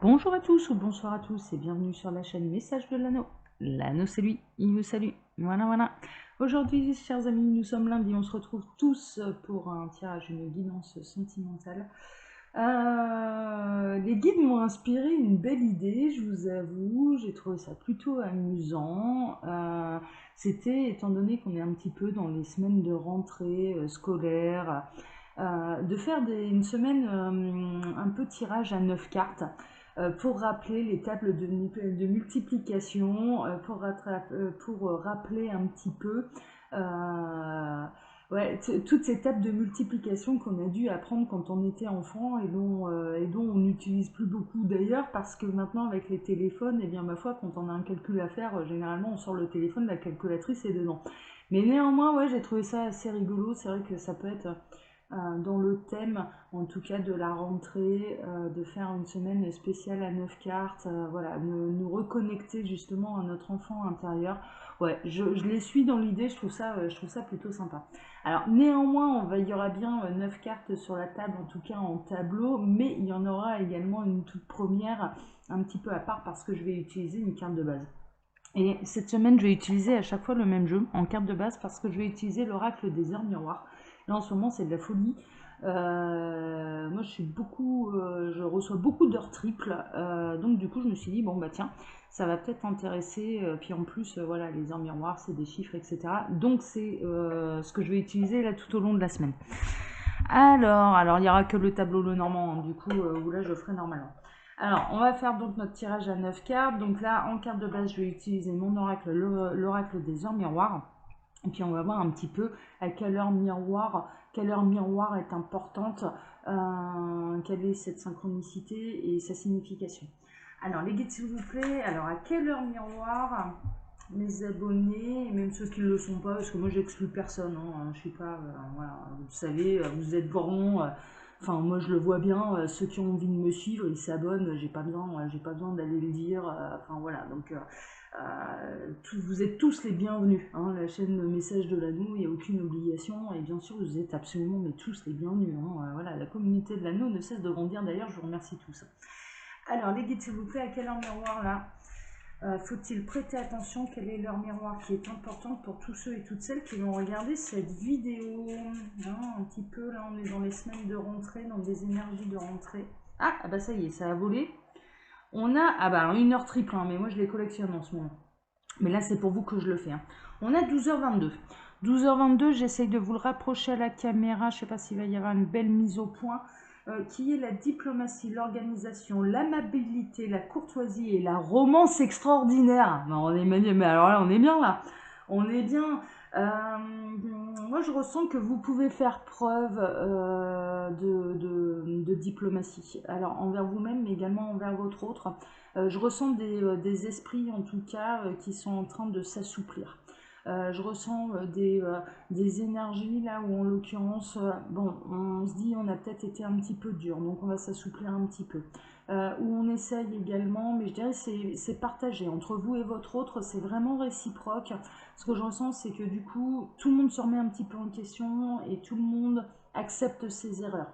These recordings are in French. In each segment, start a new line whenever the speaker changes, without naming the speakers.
Bonjour à tous ou bonsoir à tous et bienvenue sur la chaîne Message de l'Anneau. L'Anneau c'est lui, il vous salue. Voilà. Aujourd'hui, chers amis, nous sommes lundi, on se retrouve tous pour un tirage, une guidance sentimentale. Les guides m'ont inspiré une belle idée, je vous avoue, j'ai trouvé ça plutôt amusant. C'était, étant donné qu'on est un petit peu dans les semaines de rentrée scolaire, de faire une semaine un peu tirage à 9 cartes pour rappeler les tables de multiplication, pour rappeler un petit peu ouais, toutes ces tables de multiplication qu'on a dû apprendre quand on était enfant et dont on n'utilise plus beaucoup d'ailleurs parce que maintenant avec les téléphones, et bien ma foi, quand on a un calcul à faire, généralement on sort le téléphone, la calculatrice est dedans. Mais néanmoins, ouais, j'ai trouvé ça assez rigolo. C'est vrai que ça peut être dans le thème, en tout cas de la rentrée, de faire une semaine spéciale à 9 cartes, voilà, nous reconnecter justement à notre enfant intérieur. Ouais, je les suis dans l'idée, je trouve ça plutôt sympa. Alors néanmoins, il y aura bien 9 cartes sur la table, en tout cas en tableau, mais il y en aura également une toute première, un petit peu à part, parce que je vais utiliser une carte de base. Et cette semaine, je vais utiliser à chaque fois le même jeu en carte de base parce que je vais utiliser l'oracle des heures miroirs. Là en ce moment, c'est de la folie. Moi, je reçois beaucoup d'heures triples, donc du coup, je me suis dit bon bah tiens, ça va peut-être intéresser. Puis en plus, voilà, les heures miroirs, c'est des chiffres, etc. Donc c'est ce que je vais utiliser là tout au long de la semaine. Alors, il n'y aura que le tableau le normand, hein, du coup, où là je ferai normalement. Alors, on va faire donc notre tirage à 9 cartes. Donc là, en carte de base, je vais utiliser mon oracle, l'oracle des heures miroirs. Et puis on va voir un petit peu à quelle heure miroir est importante, quelle est cette synchronicité et sa signification. Alors, les guides, s'il vous plaît. Alors, à quelle heure miroir mes abonnés, et même ceux qui ne le sont pas, parce que moi j'exclus personne, hein, je suis pas, voilà, vous savez, vous êtes grands, enfin moi je le vois bien, ceux qui ont envie de me suivre, ils s'abonnent, j'ai pas besoin d'aller le dire, enfin voilà, donc vous êtes tous les bienvenus, hein, la chaîne Message de l'Anneau, il n'y a aucune obligation, et bien sûr vous êtes absolument mais tous les bienvenus, hein, voilà, la communauté de l'Anneau ne cesse de grandir, d'ailleurs je vous remercie tous. Alors les guides, s'il vous plaît, à quelle heure miroir là faut-il prêter attention? Quelle est leur miroir qui est importante pour tous ceux et toutes celles qui vont regarder cette vidéo, hein, un petit peu, là on est dans les semaines de rentrée, dans des énergies de rentrée. Ah bah ça y est, ça a volé. On a, ah bah une heure triple, hein, mais moi je les collectionne en ce moment. Mais là c'est pour vous que je le fais. Hein. On a 12h22. 12h22, j'essaye de vous le rapprocher à la caméra, je ne sais pas s'il va y avoir une belle mise au point. Qui est la diplomatie, l'organisation, l'amabilité, la courtoisie et la romance extraordinaire. Non, on est mais alors là, on est bien là. On est bien. Moi, je ressens que vous pouvez faire preuve de diplomatie. Alors, envers vous-même, mais également envers votre autre. Je ressens des esprits, en tout cas, qui sont en train de s'assouplir. Je ressens des énergies là où en l'occurrence, bon, on se dit on a peut-être été un petit peu dur, donc on va s'assouplir un petit peu. Où on essaye également, mais je dirais c'est partagé entre vous et votre autre, c'est vraiment réciproque. Ce que je ressens, c'est que du coup, tout le monde se remet un petit peu en question et tout le monde accepte ses erreurs.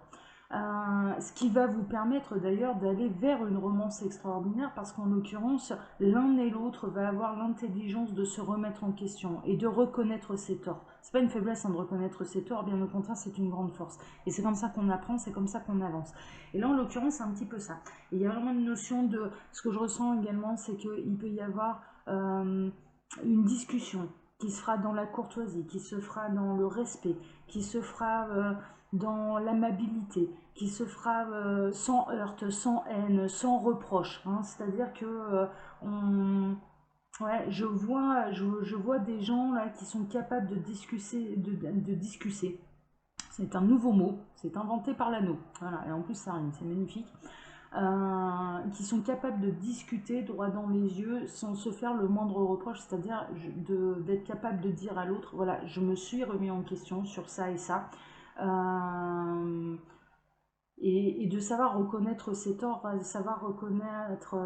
Ce qui va vous permettre d'ailleurs d'aller vers une romance extraordinaire parce qu'en l'occurrence, l'un et l'autre va avoir l'intelligence de se remettre en question et de reconnaître ses torts. C'est pas une faiblesse hein, de reconnaître ses torts, bien au contraire, c'est une grande force. Et c'est comme ça qu'on apprend, c'est comme ça qu'on avance. Et là, en l'occurrence, c'est un petit peu ça. Et il y a vraiment une notion de... Ce que je ressens également, c'est qu'il peut y avoir une discussion qui se fera dans la courtoisie, qui se fera dans le respect, qui se fera dans l'amabilité, qui se fera sans heurte, sans haine, sans reproche. Hein. C'est-à-dire que ouais, je vois des gens là qui sont capables de discuter, de discuter. C'est un nouveau mot, c'est inventé par l'anneau. Voilà, et en plus ça rime, c'est magnifique. Qui sont capables de discuter droit dans les yeux sans se faire le moindre reproche, c'est-à-dire d'être capable de dire à l'autre, voilà, je me suis remis en question sur ça et ça. Et de savoir reconnaître ses torts, de savoir reconnaître...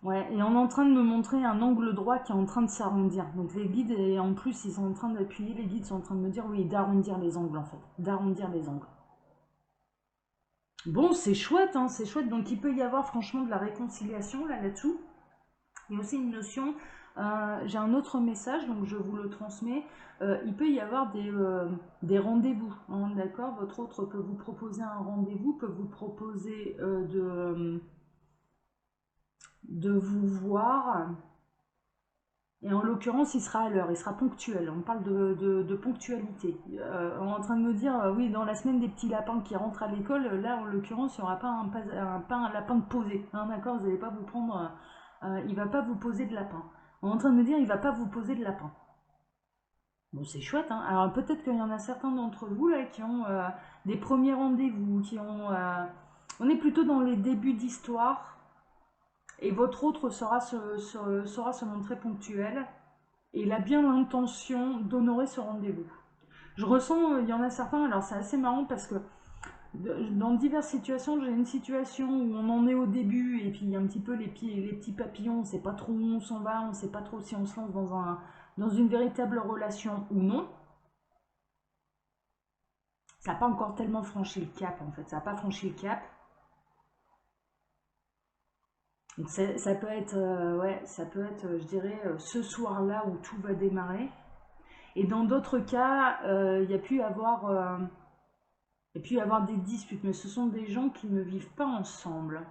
ouais, et on est en train de me montrer un angle droit qui est en train de s'arrondir. Donc les guides, et en plus, ils sont en train d'appuyer, les guides sont en train de me dire, oui, d'arrondir les angles en fait. D'arrondir les angles. Bon, c'est chouette, hein, c'est chouette. Donc, il peut y avoir franchement de la réconciliation là-dessous. Il y a aussi une notion, j'ai un autre message, donc je vous le transmets. Il peut y avoir des rendez-vous, hein, d'accord? Votre autre peut vous proposer un rendez-vous, peut vous proposer de vous voir. Et en l'occurrence, il sera à l'heure, il sera ponctuel. On parle de ponctualité. On est en train de me dire, oui, dans la semaine des petits lapins qui rentrent à l'école, là, en l'occurrence, il n'y aura pas pas un lapin de posé. Hein, d'accord, vous n'allez pas vous prendre. Il va pas vous poser de lapin. On est en train de me dire, il va pas vous poser de lapin. Bon, c'est chouette, hein. Alors peut-être qu'il y en a certains d'entre vous là qui ont des premiers rendez-vous, qui ont. On est plutôt dans les débuts d'histoire. Et votre autre saura se montrer ponctuel. Et il a bien l'intention d'honorer ce rendez-vous. Je ressens, il y en a certains, alors c'est assez marrant parce que dans diverses situations, j'ai une situation où on en est au début et puis il y a un petit peu les petits papillons, on ne sait pas trop où on s'en va, on ne sait pas trop si on se lance dans une véritable relation ou non. Ça n'a pas encore tellement franchi le cap en fait, ça n'a pas franchi le cap. Donc ça peut être, ouais, ça peut être, je dirais, ce soir-là où tout va démarrer. Et dans d'autres cas, il y a pu y avoir des disputes, mais ce sont des gens qui ne vivent pas ensemble.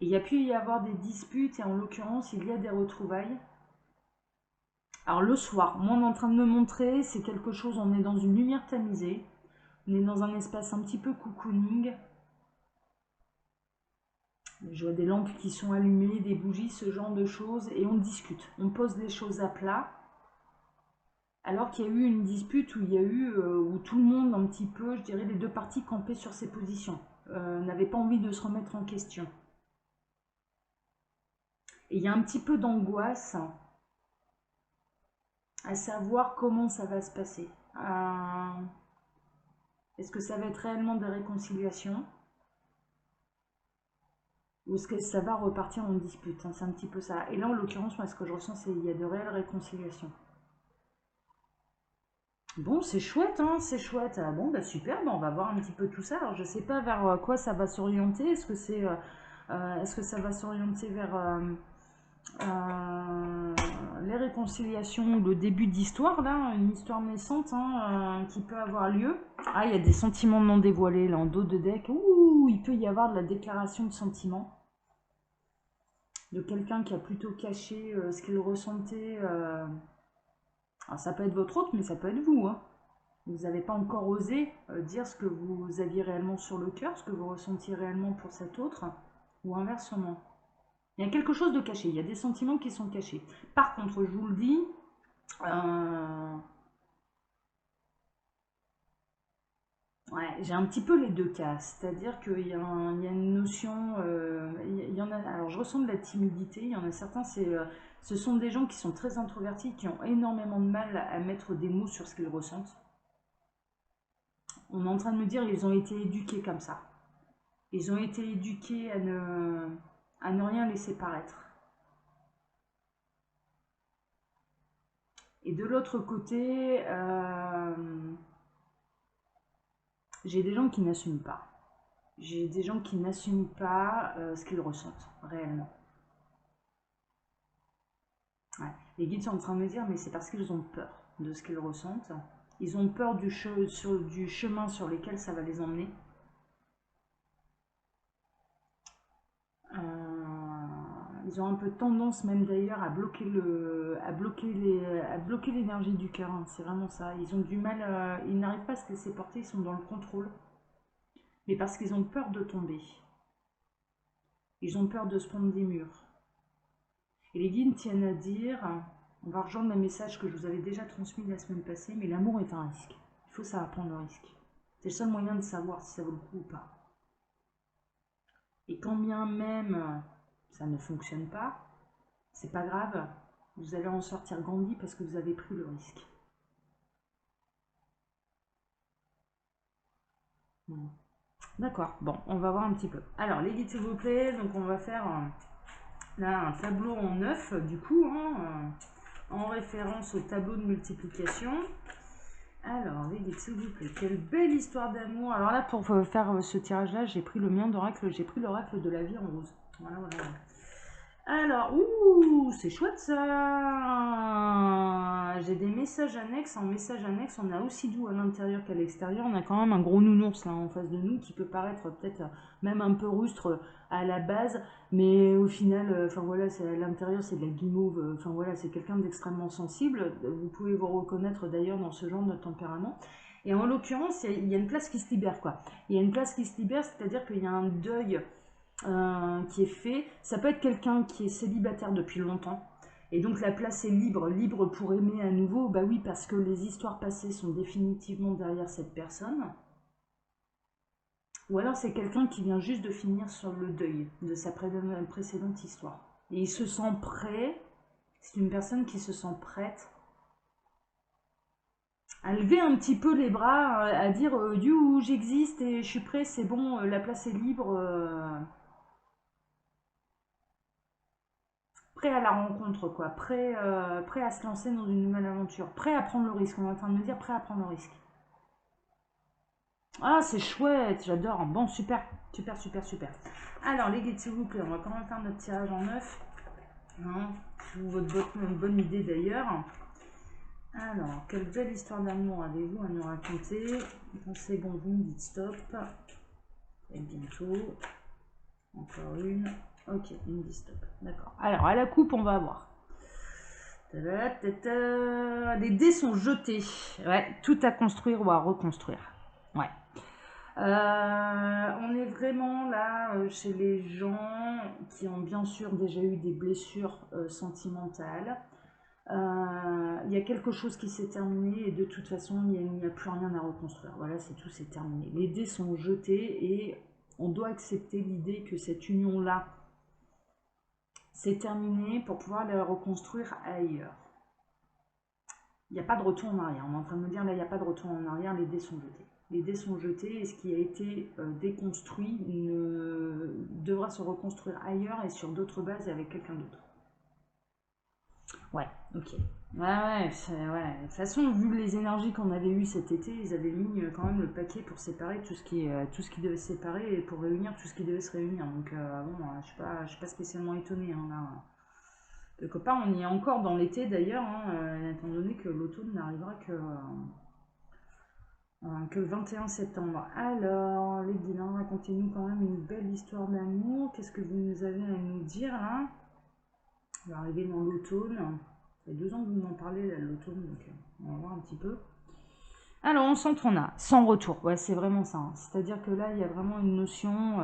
Et il y a pu y avoir des disputes, et en l'occurrence, il y a des retrouvailles. Alors le soir, moi on est en train de me montrer, c'est quelque chose, on est dans une lumière tamisée, on est dans un espace un petit peu cocooning. Je vois des lampes qui sont allumées, des bougies, ce genre de choses, et on discute, on pose les choses à plat. Alors qu'il y a eu une dispute où il y a eu, où tout le monde un petit peu, je dirais, les deux parties campaient sur ses positions, n'avaient pas envie de se remettre en question. Et il y a un petit peu d'angoisse à savoir comment ça va se passer. Est-ce que ça va être réellement des réconciliations ou est-ce que ça va repartir en dispute, hein? C'est un petit peu ça. Et là, en l'occurrence, moi, ce que je ressens, c'est qu'il y a de réelles réconciliations. Bon, c'est chouette, hein, c'est chouette. Ah, bon, bah super, bah, on va voir un petit peu tout ça. Alors, je sais pas vers quoi ça va s'orienter. Est-ce que ça va s'orienter vers les réconciliations ou le début d'histoire, là, une histoire naissante, hein, qui peut avoir lieu. Ah, il y a des sentiments non dévoilés, là, en dos de deck. Ouh, il peut y avoir de la déclaration de sentiments de quelqu'un qui a plutôt caché ce qu'il ressentait. Alors, ça peut être votre autre, mais ça peut être vous, hein. Vous n'avez pas encore osé dire ce que vous aviez réellement sur le cœur, ce que vous ressentiez réellement pour cet autre, ou inversement. Il y a quelque chose de caché, il y a des sentiments qui sont cachés. Par contre, je vous le dis, ouais, j'ai un petit peu les deux cas, c'est-à-dire qu'il y a une notion, il y en a, alors je ressens de la timidité, il y en a certains, ce sont des gens qui sont très introvertis, qui ont énormément de mal à mettre des mots sur ce qu'ils ressentent. On est en train de me dire, ils ont été éduqués comme ça. Ils ont été éduqués à ne rien laisser paraître. Et de l'autre côté, j'ai des gens qui n'assument pas. J'ai des gens qui n'assument pas ce qu'ils ressentent réellement. Ouais. Les guides sont en train de me dire, mais c'est parce qu'ils ont peur de ce qu'ils ressentent. Ils ont peur du chemin sur lequel ça va les emmener. Ils ont un peu tendance même d'ailleurs à bloquer l'énergie du cœur, hein. C'est vraiment ça. Ils ont du mal, ils n'arrivent pas à se laisser porter, ils sont dans le contrôle. Mais parce qu'ils ont peur de tomber. Ils ont peur de se prendre des murs. Et les guides tiennent à dire, on va rejoindre le message que je vous avais déjà transmis la semaine passée, mais l'amour est un risque. Il faut savoir prendre le risque. C'est le seul moyen de savoir si ça vaut le coup ou pas. Et quand bien même ça ne fonctionne pas, c'est pas grave, vous allez en sortir grandi parce que vous avez pris le risque. D'accord, bon, on va voir un petit peu. Alors, les guides, s'il vous plaît, donc on va faire là un tableau en 9, du coup, hein, en référence au tableau de multiplication. Alors, les guides, s'il vous plaît, quelle belle histoire d'amour. Alors là, pour faire ce tirage-là, j'ai pris le mien d'oracle, j'ai pris l'oracle de la vie en rose. Voilà, voilà, voilà. Alors, ouh, c'est chouette ça. J'ai des messages annexes. En message annexe, on a aussi doux à l'intérieur qu'à l'extérieur. On a quand même un gros nounours là en face de nous qui peut paraître peut-être même un peu rustre à la base, mais au final, enfin voilà, c'est à l'intérieur, c'est de la guimauve. Enfin voilà, c'est quelqu'un d'extrêmement sensible. Vous pouvez vous reconnaître d'ailleurs dans ce genre de tempérament. Et en l'occurrence, il y a une place qui se libère quoi. Il y a une place qui se libère, c'est-à-dire qu'il y a un deuil qui est fait. Ça peut être quelqu'un qui est célibataire depuis longtemps. Et donc la place est libre, libre pour aimer à nouveau. Bah oui, parce que les histoires passées sont définitivement derrière cette personne. Ou alors c'est quelqu'un qui vient juste de finir sur le deuil de sa précédente histoire. Et il se sent prêt, c'est une personne qui se sent prête à lever un petit peu les bras, à dire you, j'existe et je suis prêt, c'est bon, la place est libre. Prêt à la rencontre, quoi. Prêt à se lancer dans une nouvelle aventure. Prêt à prendre le risque. On est en train de me dire prêt à prendre le risque. Ah, c'est chouette, j'adore. Bon, super, super, super, super. Alors, les guides, s'il vous plaît, on va quand même faire notre tirage en neuf. Hein, votre bonne idée d'ailleurs. Alors, quelle belle histoire d'amour avez-vous à nous raconter? Quand c'est bon, vous me dites stop. Et bientôt. Encore une. Ok, il me dit stop. D'accord. Alors, à la coupe, on va voir. Les dés sont jetés. Ouais, tout à construire ou à reconstruire. Ouais. On est vraiment là chez les gens qui ont bien sûr déjà eu des blessures sentimentales. Il y a quelque chose qui s'est terminé et de toute façon il n'y a plus rien à reconstruire. Voilà, c'est tout, c'est terminé. Les dés sont jetés et on doit accepter l'idée que cette union-là c'est terminé pour pouvoir la reconstruire ailleurs. Il n'y a pas de retour en arrière. On est en train de me dire là, il n'y a pas de retour en arrière, les dés sont jetés. Les dés sont jetés et ce qui a été déconstruit devra se reconstruire ailleurs et sur d'autres bases et avec quelqu'un d'autre. Ouais, ok. Ouais, ouais. De toute façon, vu les énergies qu'on avait eues cet été, ils avaient mis quand même le paquet pour séparer tout ce qui devait se séparer et pour réunir tout ce qui devait se réunir. Donc bon, je suis pas spécialement étonnée hein, là. Quelque part, on y est encore dans l'été d'ailleurs, hein, étant donné que l'automne n'arrivera que le 21 septembre. Alors, les guilins, racontez-nous quand même une belle histoire d'amour. Qu'est-ce que vous nous avez à nous dire là? On va arriver dans l'automne. Ça fait 2 ans que vous m'en parlez là, de l'automne, donc on va voir un petit peu. Alors, on centre, on a sans retour. Ouais, c'est vraiment ça. Hein. C'est-à-dire que là, il y a vraiment une notion.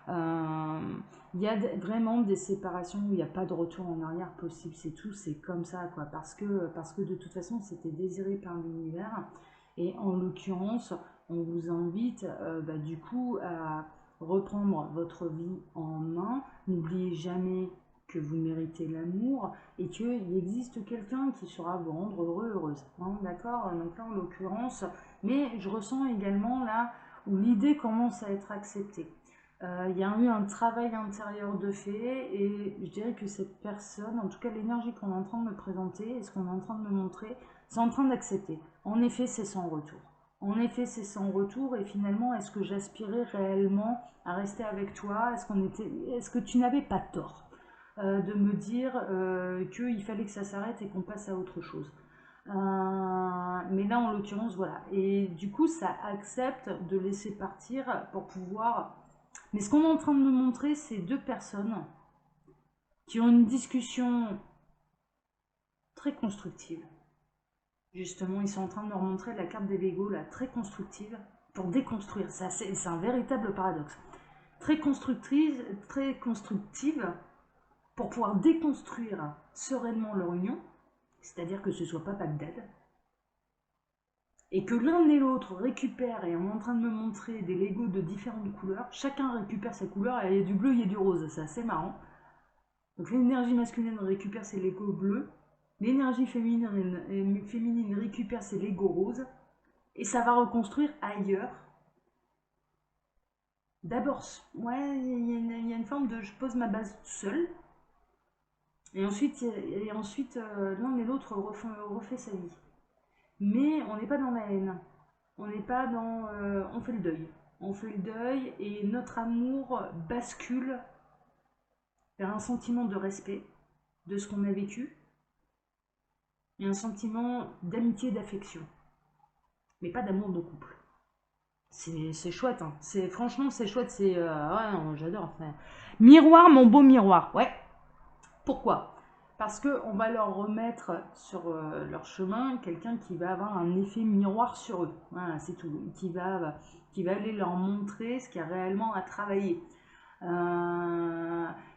Il y a vraiment des séparations où il n'y a pas de retour en arrière possible. C'est tout, c'est comme ça, quoi. Parce que de toute façon, c'était désiré par l'univers. Et en l'occurrence, on vous invite du coup à reprendre votre vie en main. N'oubliez jamais que vous méritez l'amour et qu'il existe quelqu'un qui saura vous rendre heureux, heureuse. Hein, d'accord? Donc là, en l'occurrence, mais je ressens également là où l'idée commence à être acceptée. Il y a eu un travail intérieur de fait et je dirais que cette personne, en tout cas l'énergie qu'on est en train de me présenter et ce qu'on est en train de me montrer, c'est en train d'accepter. En effet, c'est sans retour. En effet, c'est sans retour et finalement, est-ce que j'aspirais réellement à rester avec toi? Est-ce que tu n'avais pas tort de me dire qu'il fallait que ça s'arrête et qu'on passe à autre chose? Mais là, en l'occurrence, voilà. Et du coup, ça accepte de laisser partir pour pouvoir... Mais ce qu'on est en train de me montrer, c'est 2 personnes qui ont une discussion très constructive. Justement, ils sont en train de me remontrer la carte des Lego, là, très constructive, pour déconstruire. Ça, c'est un véritable paradoxe. Très constructive pour pouvoir déconstruire sereinement leur union, c'est-à-dire que ce ne soit pas Bagdad, et que l'un et l'autre récupèrent, et on est en train de me montrer des Legos de différentes couleurs, chacun récupère sa couleur, et il y a du bleu, il y a du rose, c'est assez marrant. Donc l'énergie masculine récupère ses Legos bleus, l'énergie féminine récupère ses Legos roses, et ça va reconstruire ailleurs. D'abord, ouais, il y a une forme de je pose ma base seule, et ensuite l'un et l'autre refait sa vie. Mais on n'est pas dans la haine. On n'est pas dans... on fait le deuil. On fait le deuil et notre amour bascule vers un sentiment de respect de ce qu'on a vécu et un sentiment d'amitié et d'affection. Mais pas d'amour de couple. C'est chouette, hein. Franchement, c'est chouette. Ouais, j'adore. Miroir, mon beau miroir. Ouais. Pourquoi? Parce qu'on va leur remettre sur leur chemin quelqu'un qui va avoir un effet miroir sur eux. Voilà, c'est tout. Qui va aller leur montrer ce qu'il y a réellement à travailler.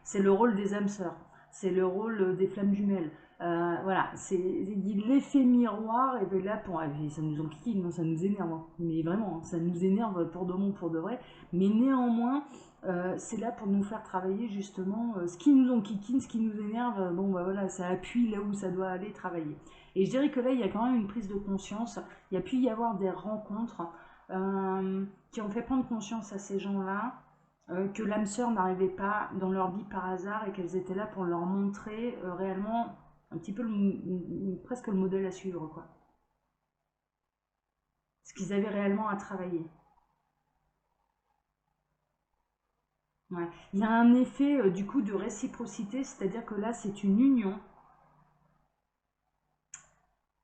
C'est le rôle des âmes sœurs. C'est le rôle des flammes jumelles. Voilà, c'est l'effet miroir, et bien là, ça nous enquiquine, hein, ça nous énerve, hein. Mais vraiment, hein, ça nous énerve pour de bon, pour de vrai. Mais néanmoins, c'est là pour nous faire travailler justement ce qui nous enquiquine, ce qui nous énerve. Bon, bah voilà, ça appuie là où ça doit aller travailler. Et je dirais que là, il y a quand même une prise de conscience. Il y a pu y avoir des rencontres qui ont fait prendre conscience à ces gens-là que l'âme sœur n'arrivait pas dans leur vie par hasard et qu'elles étaient là pour leur montrer réellement un petit peu presque le modèle à suivre, quoi. Ce qu'ils avaient réellement à travailler. Ouais. Il y a un effet du coup de réciprocité, c'est-à-dire que là c'est une union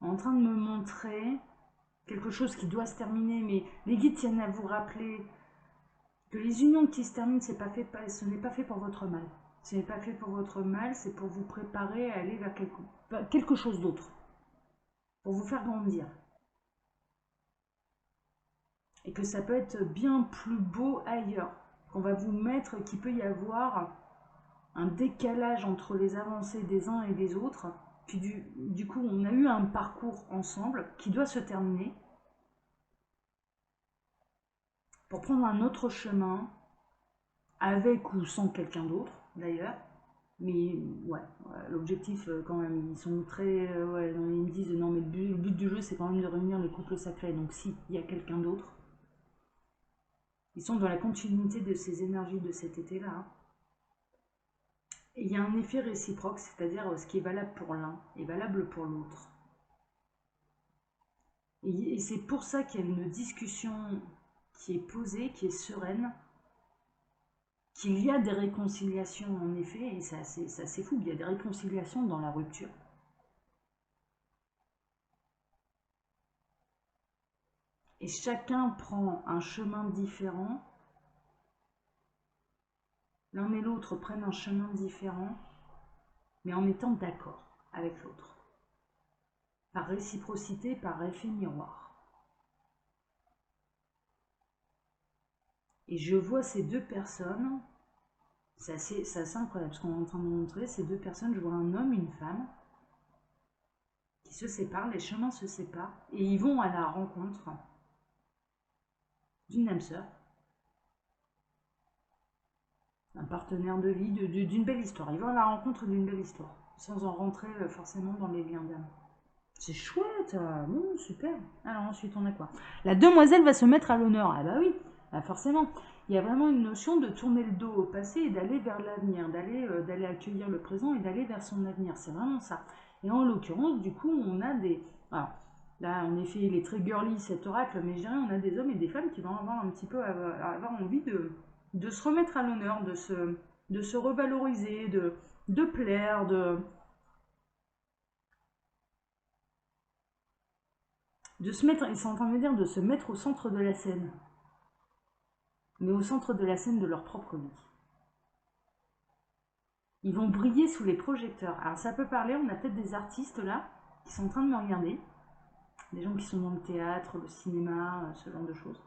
en train de me montrer quelque chose qui doit se terminer, mais les guides tiennent à vous rappeler que les unions qui se terminent, ce n'est pas fait pour votre mal. Ce n'est pas fait pour votre mal, c'est pour vous préparer à aller vers quelque chose d'autre, pour vous faire grandir. Et que ça peut être bien plus beau ailleurs. Qu'on va vous mettre, qu'il peut y avoir un décalage entre les avancées des uns et des autres. Puis du coup, on a eu un parcours ensemble qui doit se terminer pour prendre un autre chemin, avec ou sans quelqu'un d'autre d'ailleurs. Mais ouais, l'objectif quand même, ils sont très... ouais, ils me disent non mais le but du jeu c'est quand même de réunir les couples sacrés. Donc si il y a quelqu'un d'autre, ils sont dans la continuité de ces énergies de cet été-là, hein. Et il y a un effet réciproque, c'est-à-dire ce qui est valable pour l'un est valable pour l'autre. Et c'est pour ça qu'il y a une discussion qui est posée, qui est sereine, qu'il y a des réconciliations en effet, et c'est assez fou, il y a des réconciliations dans la rupture. Et chacun prend un chemin différent, l'un et l'autre prennent un chemin différent, mais en étant d'accord avec l'autre. Par réciprocité, par effet miroir. Et je vois ces deux personnes, c'est assez incroyable ce qu'on est en train de me montrer, ces deux personnes, je vois un homme, une femme, qui se séparent, les chemins se séparent, et ils vont à la rencontre d'une âme sœur, un partenaire de vie, d'une belle histoire. Ils vont à la rencontre d'une belle histoire, sans en rentrer forcément dans les liens d'âme. C'est chouette, bon, super. Alors ensuite on a quoi? La demoiselle va se mettre à l'honneur. Ah bah oui, bah forcément. Il y a vraiment une notion de tourner le dos au passé et d'aller vers l'avenir, d'aller accueillir le présent et d'aller vers son avenir. C'est vraiment ça. Et en l'occurrence, du coup, on a des... Alors, là, en effet, il est très girly cet oracle, mais je dirais on a des hommes et des femmes qui vont avoir un petit peu avoir envie de se remettre à l'honneur, de se revaloriser, de plaire, de se mettre, ils sont en train de me dire de se mettre au centre de la scène, mais au centre de la scène de leur propre vie. Ils vont briller sous les projecteurs. Alors ça peut parler, on a peut-être des artistes là qui sont en train de me regarder, des gens qui sont dans le théâtre, le cinéma, ce genre de choses.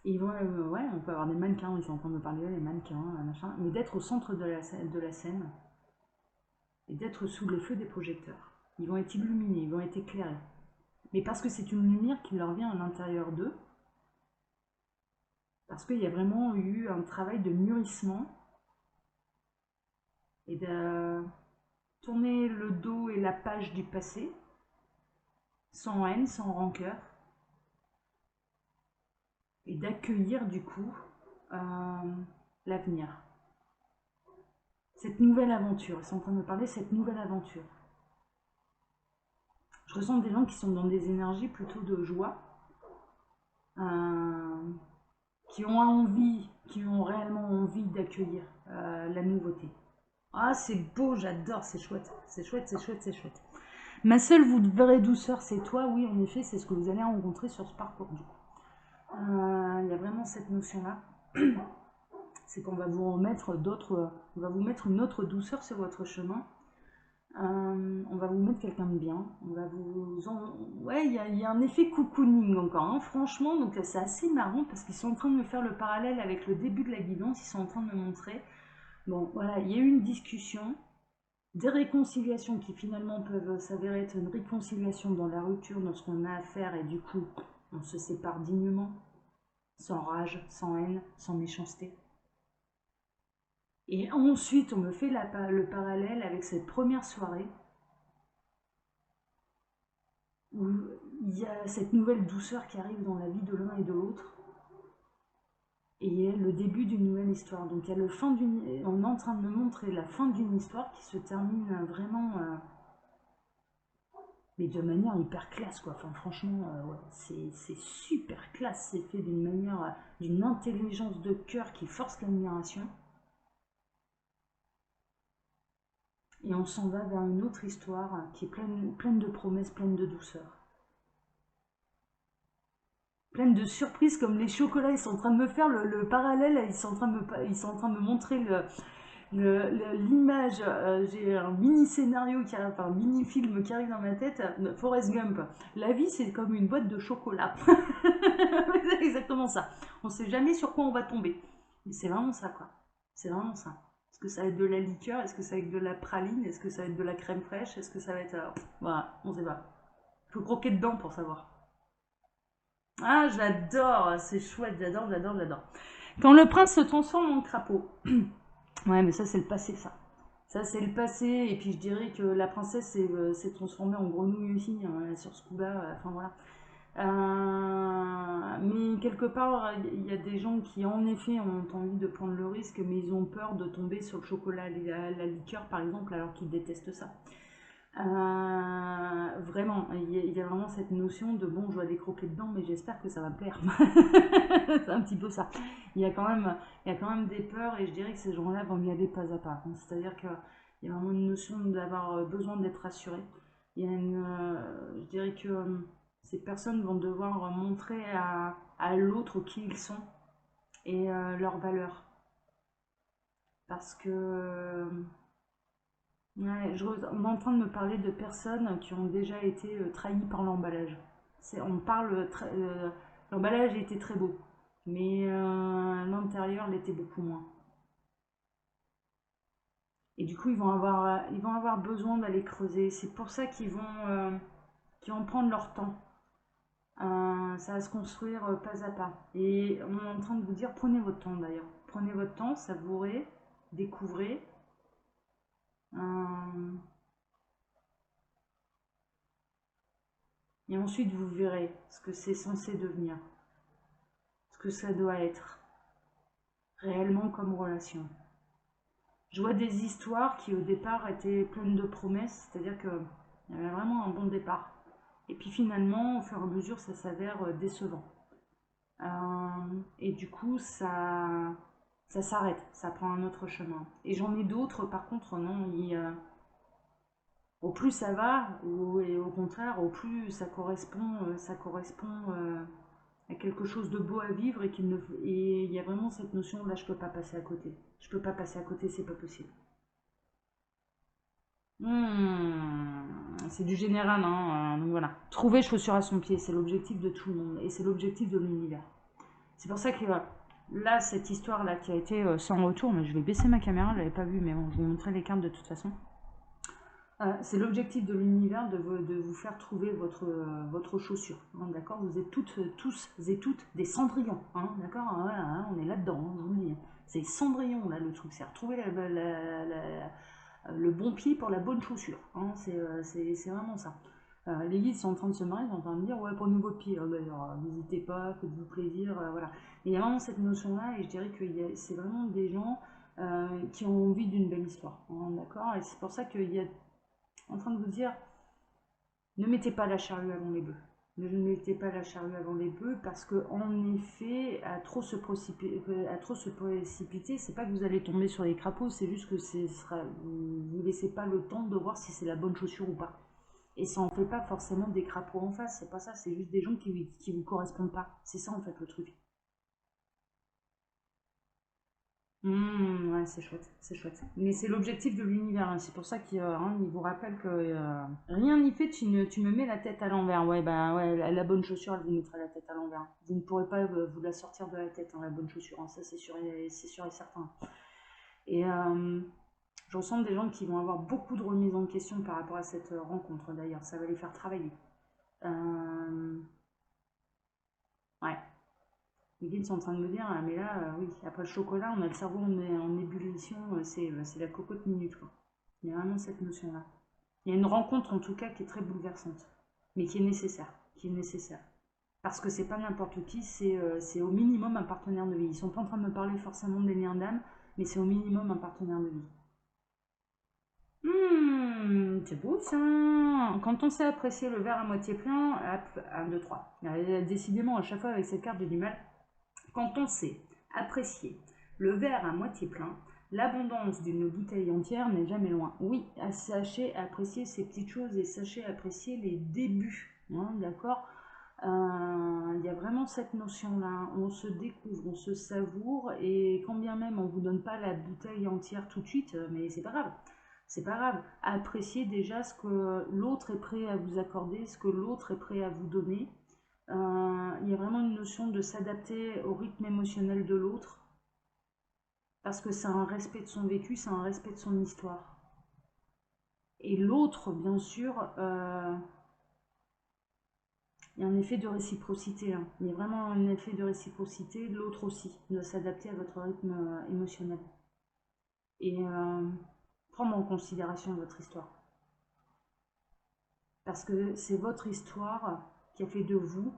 Et ils vont, ouais, on peut avoir des mannequins, ils sont en train de me parler, les mannequins, machin, mais d'être au centre de la scène et d'être sous les feux des projecteurs. Ils vont être illuminés, ils vont être éclairés. Mais parce que c'est une lumière qui leur vient à l'intérieur d'eux, parce qu'il y a vraiment eu un travail de mûrissement et de tourner le dos et la page du passé, sans haine, sans rancœur, et d'accueillir du coup l'avenir. Cette nouvelle aventure, ils sont en train de me parler de cette nouvelle aventure. Je ressens des gens qui sont dans des énergies plutôt de joie, euh, qui ont envie, qui ont réellement envie d'accueillir la nouveauté. Ah, c'est beau, j'adore, c'est chouette, c'est chouette, c'est chouette, c'est chouette. Ma seule vraie douceur, c'est toi, oui, en effet, c'est ce que vous allez rencontrer sur ce parcours, du coup. Il y a vraiment cette notion-là. C'est qu'on va vous remettre d'autres, on va vous mettre une autre douceur sur votre chemin. On va vous mettre quelqu'un de bien. On va ouais, il y a un effet cocooning encore, hein, franchement. Donc c'est assez marrant parce qu'ils sont en train de me faire le parallèle avec le début de la guidance. Ils sont en train de me montrer. Bon, voilà, il y a eu une discussion, des réconciliations qui finalement peuvent s'avérer être une réconciliation dans la rupture, dans ce qu'on a à faire, et du coup, on se sépare dignement, sans rage, sans haine, sans méchanceté. Et ensuite, on me fait le parallèle avec cette première soirée où il y a cette nouvelle douceur qui arrive dans la vie de l'un et de l'autre, et il y a le début d'une nouvelle histoire. Donc il y a on est en train de me montrer la fin d'une histoire qui se termine vraiment, mais de manière hyper classe, quoi. Enfin, franchement, ouais, c'est super classe. C'est fait d'une manière, d'une intelligence de cœur qui force l'admiration. Et on s'en va vers une autre histoire qui est pleine de promesses, pleine de douceur. Pleine de surprises comme les chocolats. Ils sont en train de me faire le parallèle, ils sont en train de me montrer l'image. J'ai un mini scénario, enfin un mini film qui arrive dans ma tête. Forrest Gump. La vie, c'est comme une boîte de chocolat. C'est exactement ça. On ne sait jamais sur quoi on va tomber. Mais c'est vraiment ça, quoi. C'est vraiment ça. Est-ce que ça va être de la liqueur? Est-ce que ça va être de la praline? Est-ce que ça va être de la crème fraîche? Est-ce que ça va être... voilà, on sait pas. Il faut croquer dedans pour savoir. Ah, j'adore, c'est chouette, j'adore, j'adore, j'adore. Quand le prince se transforme en crapaud. Ouais, mais ça, c'est le passé, ça. Ça, c'est le passé, et puis je dirais que la princesse s'est transformée en grenouille aussi, hein, sur ce coup-là, enfin voilà. Mais quelque part, il y a des gens qui, en effet, ont envie de prendre le risque, mais ils ont peur de tomber sur le chocolat, la liqueur, par exemple, alors qu'ils détestent ça. Vraiment, il y a vraiment cette notion de bon, je dois décroquer dedans, mais j'espère que ça va me plaire. C'est un petit peu ça. Il y a quand même des peurs, et je dirais que ces gens-là vont y aller pas à pas. C'est-à-dire qu'il y a vraiment une notion d'avoir besoin d'être rassuré. Il y a je dirais que ces personnes vont devoir montrer à l'autre qui ils sont et leurs valeurs. Parce que ouais, on est en train de me parler de personnes qui ont déjà été trahies par l'emballage. On parle, l'emballage était très beau, mais l'intérieur l'était beaucoup moins. Et du coup, ils vont avoir besoin d'aller creuser. C'est pour ça qu'ils vont prendre leur temps. Ça va se construire pas à pas. Et on est en train de vous dire, prenez votre temps d'ailleurs. Prenez votre temps, savourez, découvrez. Euh, et ensuite, vous verrez ce que c'est censé devenir, ce que ça doit être réellement comme relation. Je vois des histoires qui au départ étaient pleines de promesses, c'est-à-dire qu'il y avait vraiment un bon départ. Et puis finalement, au fur et à mesure, ça s'avère décevant. Et du coup, ça s'arrête, ça prend un autre chemin. Et j'en ai d'autres, par contre, non, au plus ça va, et au contraire, au plus ça correspond à quelque chose de beau à vivre, et il y a vraiment cette notion là, je peux pas passer à côté. Je peux pas passer à côté, c'est pas possible. C'est du général, hein, donc voilà. Trouver chaussure à son pied, c'est l'objectif de tout le monde, et c'est l'objectif de l'univers. C'est pour ça que là, cette histoire-là qui a été sans retour, mais je vais baisser ma caméra, je l'avais pas vu, mais bon, je vous montrer les cartes de toute façon. C'est l'objectif de l'univers de vous faire trouver votre chaussure. Hein, d'accord? Vous êtes tous et toutes des cendrillons. Hein, d'accord? Voilà, hein, on est là-dedans, hein, je vous le dis. C'est cendrillon, là, le truc. C'est retrouver le bon pied pour la bonne chaussure. Hein, c'est vraiment ça. Les guides sont en train de se marier, ils sont en train de dire ouais, prenez votre pied, d'ailleurs, n'hésitez pas, faites-vous plaisir, voilà. Et il y a vraiment cette notion-là, et je dirais que c'est vraiment des gens qui ont envie d'une belle histoire, hein, d'accord? Et c'est pour ça qu'il y a en train de vous dire Ne mettez pas la charrue avant les bœufs. Ne mettez pas la charrue avant les bœufs parce que en effet, à trop se précipiter, c'est pas que vous allez tomber sur les crapauds, c'est juste que vous ne laissez pas le temps de voir si c'est la bonne chaussure ou pas. Et ça en fait pas forcément des crapauds en face, c'est pas ça, c'est juste des gens qui vous correspondent pas. C'est ça en fait le truc. Ouais, c'est chouette, c'est chouette. Mais c'est l'objectif de l'univers, hein. C'est pour ça qu'il il vous rappelle que rien n'y fait, tu me mets la tête à l'envers. Ouais, bah ouais, la bonne chaussure, elle vous mettra la tête à l'envers. Vous ne pourrez pas vous la sortir de la tête, hein, la bonne chaussure, hein. Ça c'est sûr et certain. Et je ressens des gens qui vont avoir beaucoup de remises en question par rapport à cette rencontre d'ailleurs. Ça va les faire travailler. Ouais. Les guides sont en train de me dire, ah, mais là, oui, après le chocolat, on a le cerveau en ébullition, c'est la cocotte minute, quoi. Il y a vraiment cette notion-là. Il y a une rencontre, en tout cas, qui est très bouleversante, mais qui est nécessaire, Parce que c'est pas n'importe qui, c'est au minimum un partenaire de vie. Ils sont pas en train de me parler forcément des liens d'âme, mais c'est au minimum un partenaire de vie. C'est beau ça. Quand on sait apprécier le verre à moitié plein, hop, 1, 2, 3. Décidément, à chaque fois avec cette carte, j'ai du mal. Quand on sait apprécier le verre à moitié plein, l'abondance d'une bouteille entière n'est jamais loin. Oui, sachez apprécier ces petites choses et sachez apprécier les débuts. Hein, d'accord. Il y a vraiment cette notion-là. On se découvre, on se savoure, et quand bien même on ne vous donne pas la bouteille entière tout de suite, mais c'est pas grave. C'est pas grave. Appréciez déjà ce que l'autre est prêt à vous accorder, ce que l'autre est prêt à vous donner. Il y a vraiment une notion de s'adapter au rythme émotionnel de l'autre, parce que c'est un respect de son vécu, c'est un respect de son histoire. Et l'autre, bien sûr, il y a un effet de réciprocité, hein. Il y a vraiment un effet de réciprocité, l'autre aussi doit s'adapter à votre rythme émotionnel. Et prendre en considération votre histoire. Parce que c'est votre histoire qui a fait de vous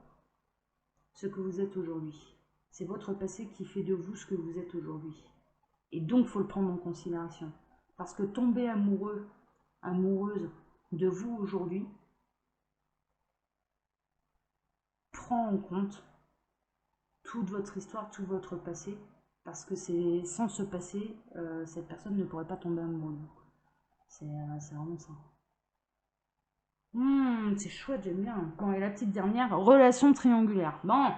ce que vous êtes aujourd'hui. C'est votre passé qui fait de vous ce que vous êtes aujourd'hui. Et donc, il faut le prendre en considération. Parce que tomber amoureux, amoureuse de vous aujourd'hui, prend en compte toute votre histoire, tout votre passé. Parce que c'est sans ce passé, cette personne ne pourrait pas tomber amoureuse. C'est vraiment ça. C'est chouette, j'aime bien. Bon, et la petite dernière, relation triangulaire. Bon,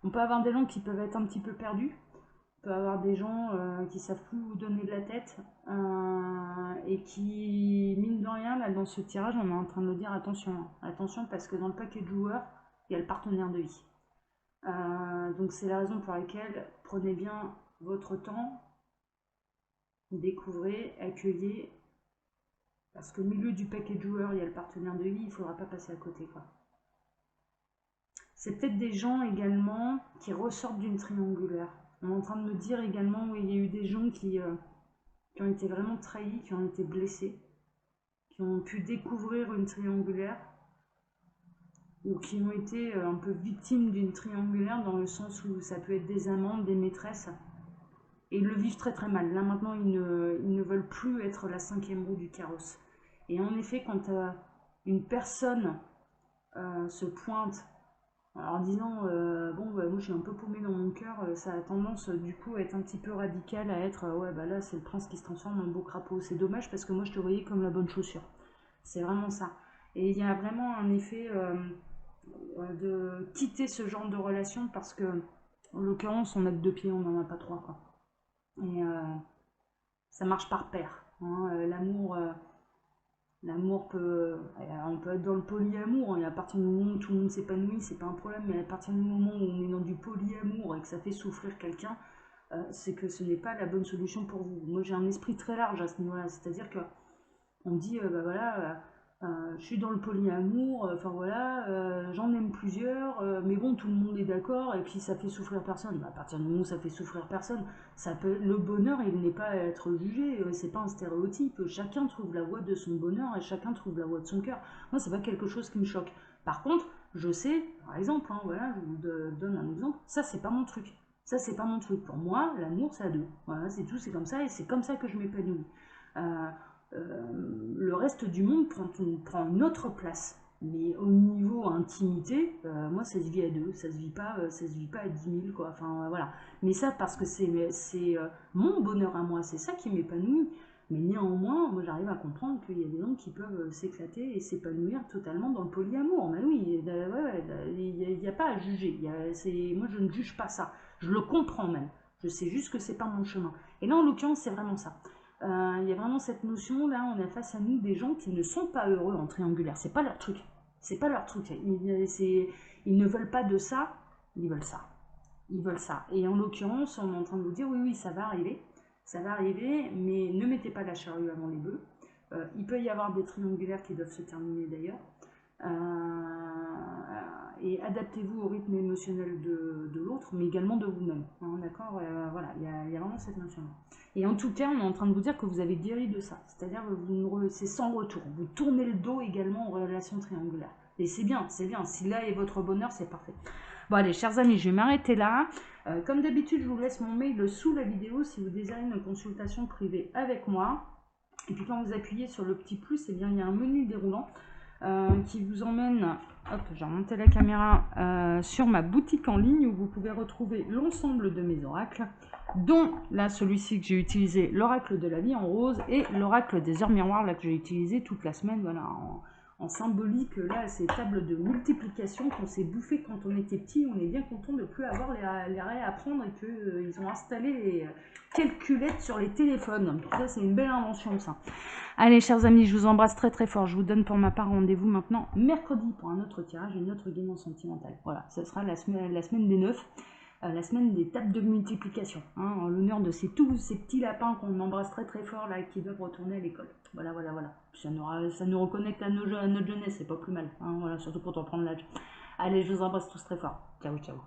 on peut avoir des gens qui peuvent être un petit peu perdus. On peut avoir des gens qui savent plus où donner de la tête et qui, mine de rien, là dans ce tirage, on est en train de le dire, attention, hein. Attention parce que dans le paquet de joueurs, il y a le partenaire de vie. Donc c'est la raison pour laquelle prenez bien votre temps, découvrez, accueillez, parce qu'au milieu du paquet de joueurs, il y a le partenaire de vie, il ne faudra pas passer à côté, quoi. C'est peut-être des gens également qui ressortent d'une triangulaire. On est en train de me dire également où il y a eu des gens qui ont été vraiment trahis, qui ont été blessés, qui ont pu découvrir une triangulaire, ou qui ont été un peu victimes d'une triangulaire, dans le sens où ça peut être des amants, des maîtresses, et ils le vivent très très mal. Là maintenant, ils ne veulent plus être la cinquième roue du carrosse. Et en effet, quand une personne se pointe en disant bon bah, moi je suis un peu paumé dans mon cœur, ça a tendance du coup à être un petit peu radical, à être ouais bah là c'est le prince qui se transforme en beau crapaud. C'est dommage parce que moi je te voyais comme la bonne chaussure. C'est vraiment ça. Et il y a vraiment un effet de quitter ce genre de relation parce que en l'occurrence on a que 2 pieds, on n'en a pas 3 quoi. Et ça marche par paire, hein. L'amour on peut être dans le polyamour, et à partir du moment où tout le monde s'épanouit, c'est pas un problème, mais à partir du moment où on est dans du polyamour et que ça fait souffrir quelqu'un, c'est que ce n'est pas la bonne solution pour vous. Moi j'ai un esprit très large à ce niveau-là, c'est-à-dire que on me dit, bah voilà, je suis dans le polyamour, enfin voilà, j'en aime plusieurs, mais bon, tout le monde est d'accord, et puis ça fait souffrir personne. Bah, à partir du moment où ça fait souffrir personne, le bonheur, il n'est pas à être jugé, c'est pas un stéréotype. Chacun trouve la voie de son bonheur et chacun trouve la voie de son cœur. Moi, c'est pas quelque chose qui me choque. Par contre, je sais, par exemple, hein, voilà, je vous donne un exemple, ça, c'est pas mon truc. Ça, c'est pas mon truc. Pour moi, l'amour, c'est à deux. Voilà, c'est tout, c'est comme ça, et c'est comme ça que je m'épanouis. Le reste du monde prend une autre place. Mais au niveau intimité, moi ça se vit à deux, ça se vit pas à 10 000 quoi. Enfin voilà. Mais ça parce que c'est mon bonheur à moi, c'est ça qui m'épanouit. Mais néanmoins, moi j'arrive à comprendre qu'il y a des gens qui peuvent s'éclater et s'épanouir totalement dans le polyamour. Mais oui, il n'y a pas à juger. Moi je ne juge pas ça. Je le comprends même. Je sais juste que c'est pas mon chemin. Et là en l'occurrence c'est vraiment ça. Il y a vraiment cette notion là, on a face à nous des gens qui ne sont pas heureux en triangulaire. C'est pas leur truc. C'est pas leur truc. Ils ne veulent pas de ça, ils veulent ça. Ils veulent ça. Et en l'occurrence, on est en train de vous dire oui, oui, ça va arriver. Ça va arriver, mais ne mettez pas la charrue avant les bœufs. Il peut y avoir des triangulaires qui doivent se terminer d'ailleurs. Et adaptez-vous au rythme émotionnel de l'autre, mais également de vous-même. Hein, d'accord. Voilà, il y a vraiment cette notion-là. Et en tout cas, on est en train de vous dire que vous avez guéri de ça. C'est-à-dire que c'est sans retour. Vous tournez le dos également aux relations triangulaires. Et c'est bien, c'est bien. Si là est votre bonheur, c'est parfait. Bon allez, chers amis, je vais m'arrêter là. Comme d'habitude, je vous laisse mon mail sous la vidéo si vous désirez une consultation privée avec moi. Et puis quand vous appuyez sur le petit plus, eh bien, il y a un menu déroulant qui vous emmène, hop, j'ai remonté la caméra, sur ma boutique en ligne où vous pouvez retrouver l'ensemble de mes oracles, dont là celui-ci que j'ai utilisé, l'oracle de la vie en rose, et l'oracle des heures miroirs là que j'ai utilisé toute la semaine, voilà, en symbolique, là, ces tables de multiplication qu'on s'est bouffé quand on était petit. On est bien content de ne plus avoir les réapprendre et qu'ils ont installé les calculettes sur les téléphones. Ça, c'est une belle invention, ça. Allez, chers amis, je vous embrasse très très fort. Je vous donne pour ma part rendez-vous maintenant mercredi pour un autre tirage, une autre guidance sentimentale. Voilà, ce sera la semaine des 9. La semaine des tables de multiplication, hein, en l'honneur de tous ces petits lapins qu'on embrasse très très fort là, qui doivent retourner à l'école. Voilà, voilà, voilà. Ça nous reconnecte à notre jeunesse, c'est pas plus mal, hein, voilà, surtout quand on prend de l'âge. Allez, je vous embrasse tous très fort. Ciao, ciao.